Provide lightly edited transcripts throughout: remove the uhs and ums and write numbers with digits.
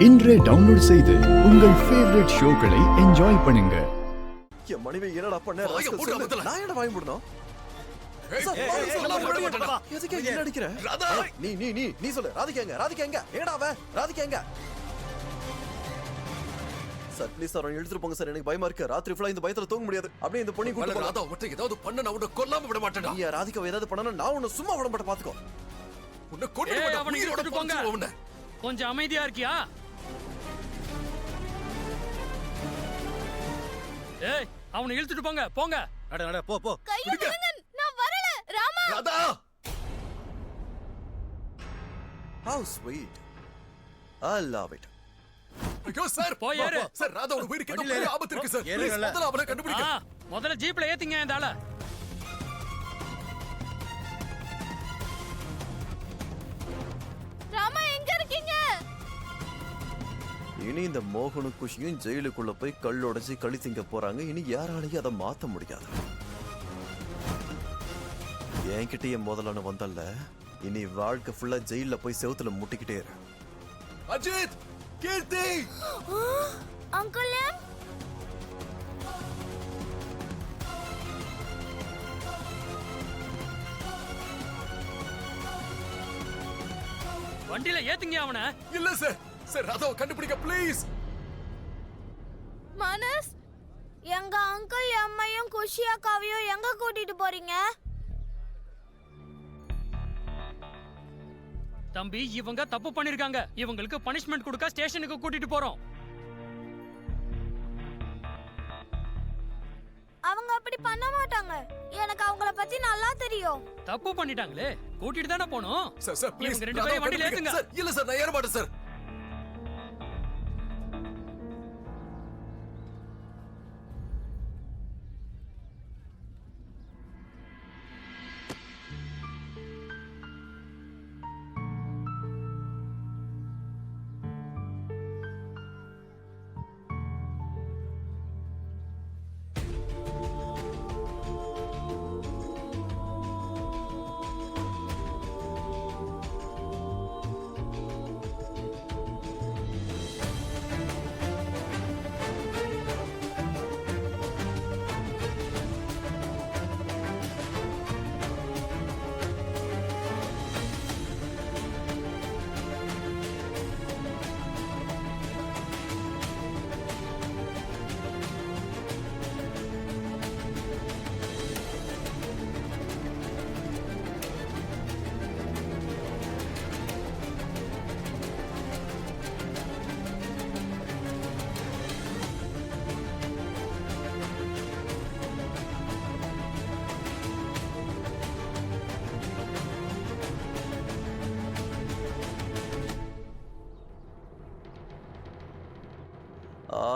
இன்றே டவுன்லோட் செய்து உங்கள் ஃபேவரட் ஷோக்களை என்ஜாய் பண்ணுங்க. என் மனைவி என்னடா பண்ண? நான் என்ன வாங்கி போடணும்? எதுக்கு என்ன அடிக்கிற? நீ சொல்லு. ராதிகா எங்க? ஏடா அவ? ராதிகா எங்க? சார் ப்ளீஸ் சார் எழுதிட்டு போங்க சார், எனக்கு பயமா இருக்கு. ராத்திரி ஃபுல்லா இந்த பயத்துல தூங்க முடியாது. அப்படியே இந்த பொண்ணி கூட்டி ராதா ஒட்ட ஏதாவது பண்ண நான் உன்னை கொல்லாம விட மாட்டேன்டா. நீ ராதிகா ஏதாவது பண்ணனா நான் உன்னை சும்மா விட மாட்டேன், பாத்துக்கோ. உன்னை கொண்டு விட அவனை இழுத்துட்டு போங்க. கொஞ்சம் அமைதியா இருக்கியா? ஏய் அவனை இழுத்துட்டு போங்க போங்க. அட போ. நான் வரல Rama. Radha How sweet. I love it. ஐயோ சார் போயாரு. சார் ராதா ஒரு வீடு கிட்ட பெரிய ஆபத்து இருக்கு சார். ப்ளீஸ் முதல்ல அவனை கண்டுபிடிங்க. முதல்ல ஜீப்ல ஏத்திங்க இந்த ஆளை. ராமா எங்க இருக்கீங்க? இனி இந்த மோகனும் குஷியும் ஜெயிலுக்குள்ள போய் கல்லொடைச்சு களி திங்க போறாங்க. இனி யாராலையும் அதை மாத்த முடியாது. என்கிட்டயே முதல்ல வந்தல்ல, இனி வாழ்க்கை ஃபுல்லா ஜெயில போய் செவுத்துல முட்டிக்கிட்டே இரு. அஜித், கீர்த்தி, அங்கிள் வண்டியில ஏத்துங்க அவனை. இல்ல சார். சார் ராதாவை கண்டுபிடிங்க ப்ளீஸ். மனஸ், எங்க அங்கிள் அம்மையும் குஷி அக்காவையும் எங்க கூட்டிட்டு போறீங்க? தம்பி இவங்க தப்பு பண்ணிருக்காங்க. இவங்களுக்கு பனிஷ்மெண்ட் கொடுக்க ஸ்டேஷனுக்கு கூட்டிட்டு போறோம். அவங்க அப்படி பண்ண மாட்டாங்க. எனக்கு அவங்கள பத்தி நல்லா தெரியும். தப்பு பண்ணிட்டாங்களே, கூட்டிட்டு தானே போணும். சார் ப்ளீஸ் இவங்க ரெண்டு பேரும் வண்டியில ஏத்துங்க. சார் இல்ல சார் நான் ஏற மாட்டேன் சார்.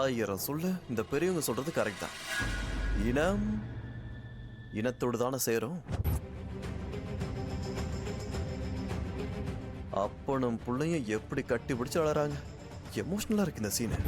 ஆயிரம் சொல்லு, இந்த பெரியவங்க சொல்றது கரெக்ட் தான். இனம் இனத்தோடு தானே சேரும். அப்பனும் பிள்ளையும் எப்படி கட்டி பிடிச்சு அழறாங்க. எமோஷனலா இருக்கு இந்த சீனு.